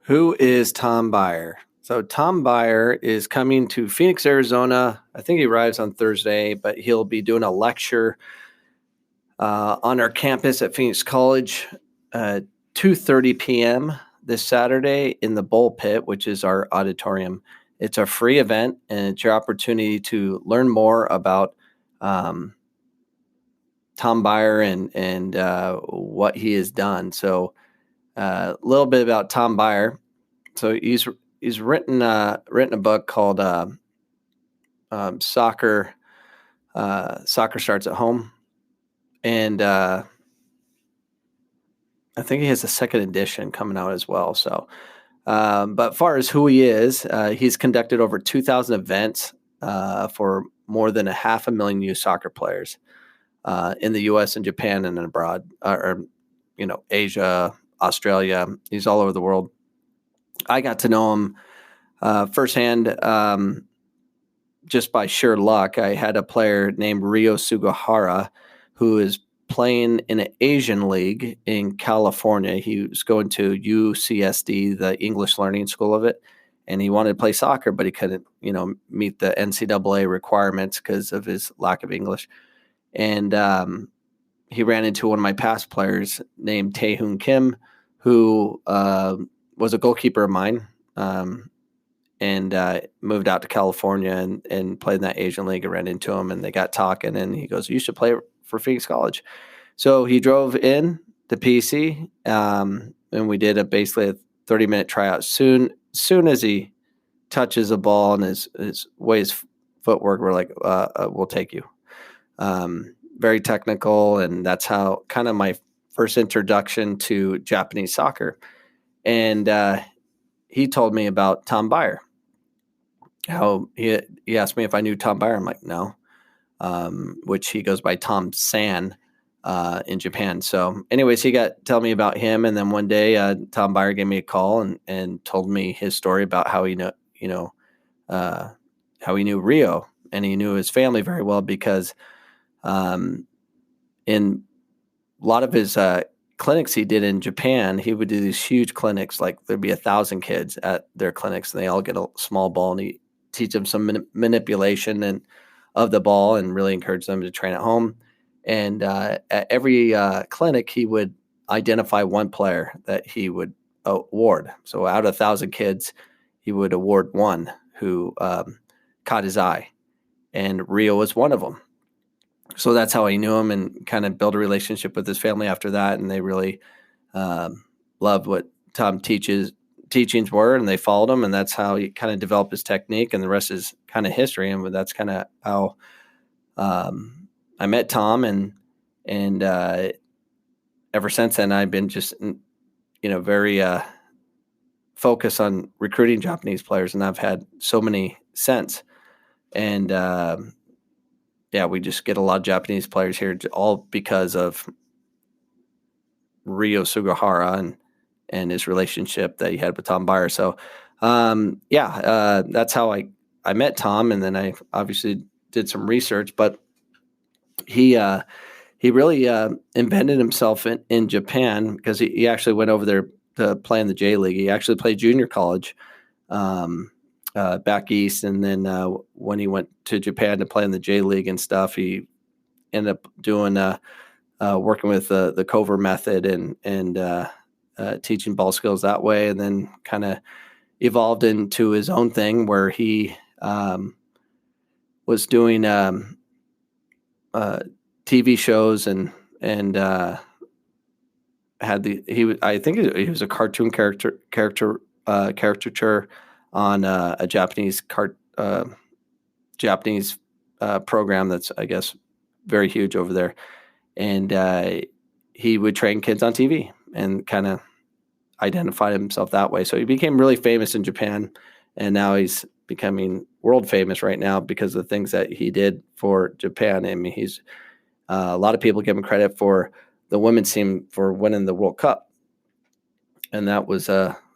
Who is Tom Byer? So Tom Byer is coming to Phoenix, Arizona. I think he arrives on Thursday, but he'll be doing a lecture on our campus at Phoenix College, 2:30 p.m. this Saturday in the Bull Pit, which is our auditorium. It's a free event, and it's your opportunity to learn more about Tom Byer and what he has done. So a little bit about Tom Byer. So he's written a book called Soccer Starts at Home, and I think he has a second edition coming out as well. So, but far as who he is, he's conducted over 2,000 events for more than 500,000 youth soccer players in the U.S. and Japan and abroad, or Asia, Australia. He's all over the world. I got to know him firsthand just by sheer luck. I had a player named Ryo Sugihara who is playing in an Asian league in California. He was going to UCSD, the English learning school of it, and he wanted to play soccer, but he couldn't, meet the NCAA requirements because of his lack of English. And he ran into one of my past players named Tae-Hoon Kim, who was a goalkeeper of mine, and moved out to California and played in that Asian league. I ran into him, and they got talking, and he goes, "You should play for Phoenix College." So he drove in to PC, and we did basically a 30-minute tryout. Soon as he touches the ball and his footwork, we're like, we'll take you. Very technical, and that's how kind of my first introduction to Japanese soccer. And he told me about Tom Byer. How he asked me if I knew Tom Byer. I'm like, no, which he goes by Tom San in Japan. So anyways, he tell me about him. And then one day Tom Byer gave me a call and told me his story about how he how he knew Rio, and he knew his family very well because in a lot of his clinics he did in Japan, he would do these huge clinics, like there'd be 1,000 kids at their clinics, and they all get a small ball, and he teach them some manipulation and of the ball, and really encourage them to train at home. And at every clinic, he would identify one player that he would award. So out of 1,000 kids, he would award one who caught his eye, and Rio was one of them. So that's how I knew him, and kind of built a relationship with his family after that. And they really loved what Tom teachings were, and they followed him. And that's how he kind of developed his technique, and the rest is kind of history. And that's kind of how I met Tom. And ever since then, I've been just, very focused on recruiting Japanese players. And I've had so many since. And, we just get a lot of Japanese players here, all because of Ryo Sugihara and his relationship that he had with Tom Byer. So, that's how I met Tom, and then I obviously did some research. But he really invented himself in Japan, because he actually went over there to play in the J League. He actually played junior college back east, and then when he went to Japan to play in the J League and stuff, he ended up doing working with the Cover method and teaching ball skills that way, and then kind of evolved into his own thing where he was doing TV shows and I think he was a cartoon caricature on a Japanese program that's, I guess, very huge over there. And he would train kids on TV and kind of identified himself that way. So he became really famous in Japan, and now he's becoming world famous right now because of the things that he did for Japan. I mean, he's a lot of people give him credit for the women's team for winning the World Cup, and that was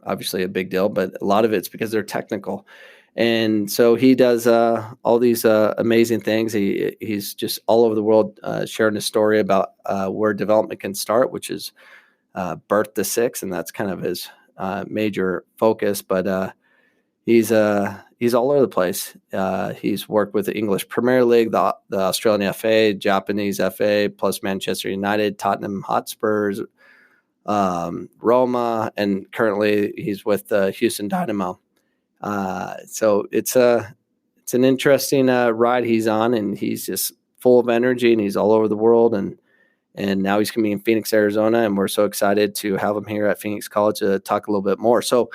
obviously a big deal, but a lot of it's because they're technical. And so he does all these amazing things. He's just all over the world sharing a story about where development can start, which is birth to six, and that's kind of his major focus, but he's all over the place. He's worked with the English Premier League, the Australian FA, Japanese FA, plus Manchester United, Tottenham Hotspurs, Roma, and currently he's with the Houston Dynamo. So it's an interesting ride he's on, and he's just full of energy, and he's all over the world, and now he's going to be in Phoenix, Arizona, and we're so excited to have him here at Phoenix College to talk a little bit more. So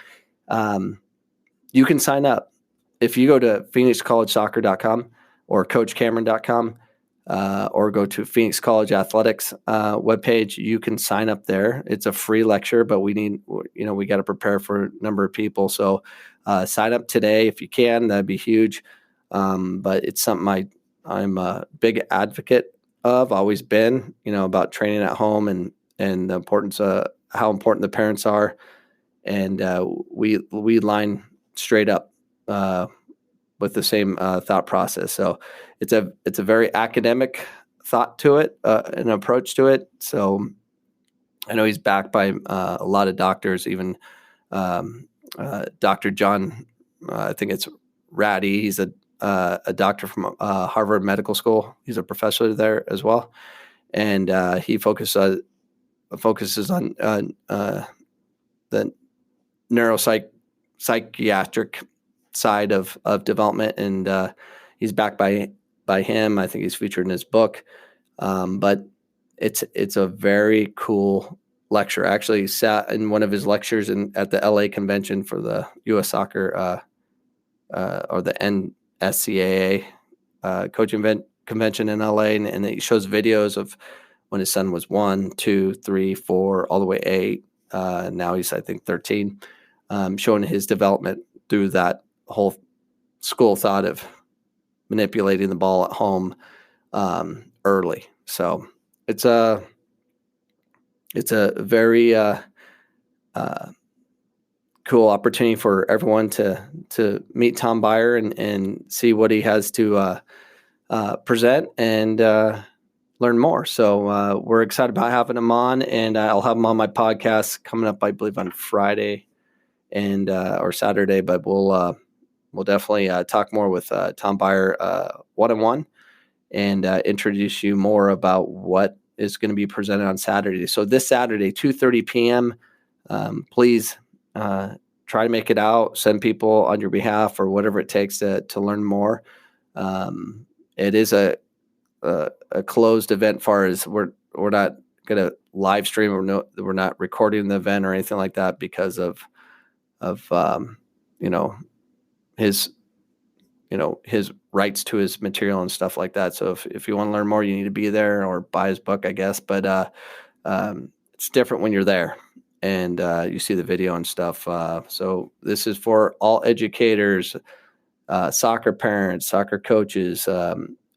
you can sign up. If you go to phoenixcollegesoccer.com or coachcameron.com or go to Phoenix College Athletics webpage, you can sign up there. It's a free lecture, but we got to prepare for a number of people. So sign up today if you can. That'd be huge. But it's something I'm a big advocate of, always been, about training at home and the importance of how important the parents are. And we line straight up with the same thought process. So it's a very academic thought to it, an approach to it. So I know he's backed by a lot of doctors, even Dr. John, I think it's Ratty. He's a doctor from Harvard Medical School. He's a professor there as well. And he focuses on the psychiatric side of development, and he's backed by him. I think he's featured in his book, but it's a very cool lecture. I actually sat in one of his lectures at the LA convention for the U.S. Soccer or the NSCAA coaching convention in LA, and he shows videos of when his son was 1, 2, 3, 4, all the way 8. Now he's, I think, 13. Showing his development through that whole school of thought of manipulating the ball at home early. So it's a very cool opportunity for everyone to meet Tom Byer and see what he has to present and learn more. So we're excited about having him on, and I'll have him on my podcast coming up, I believe, on Friday and or Saturday, but we'll definitely talk more with Tom Byer one-on-one and introduce you more about what is going to be presented on Saturday. So this Saturday, 2:30 p.m., please try to make it out, send people on your behalf or whatever it takes to learn more. It is a closed event, far as we're not going to live stream, we're not recording the event or anything like that because of his rights to his material and stuff like that. So if you want to learn more, you need to be there or buy his book, I guess. But it's different when you're there and you see the video and stuff. So this is for all educators, soccer parents, soccer coaches,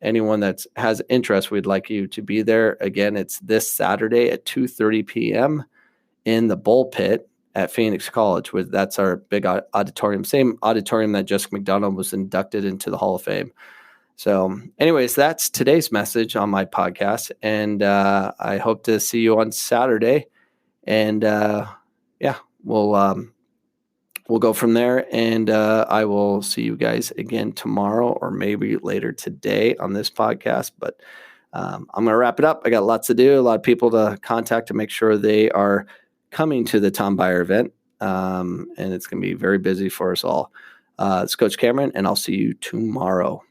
anyone that has interest. We'd like you to be there. Again, it's this Saturday at 2:30 p.m. in the Bull Pit at Phoenix College. That's our big auditorium, same auditorium that Jessica McDonald was inducted into the Hall of Fame. So anyways, that's today's message on my podcast. And I hope to see you on Saturday. And we'll go from there. And I will see you guys again tomorrow or maybe later today on this podcast. But I'm going to wrap it up. I got lots to do, a lot of people to contact to make sure they are coming to the Tom Byer event. And it's going to be very busy for us all. It's Coach Cameron, and I'll see you tomorrow.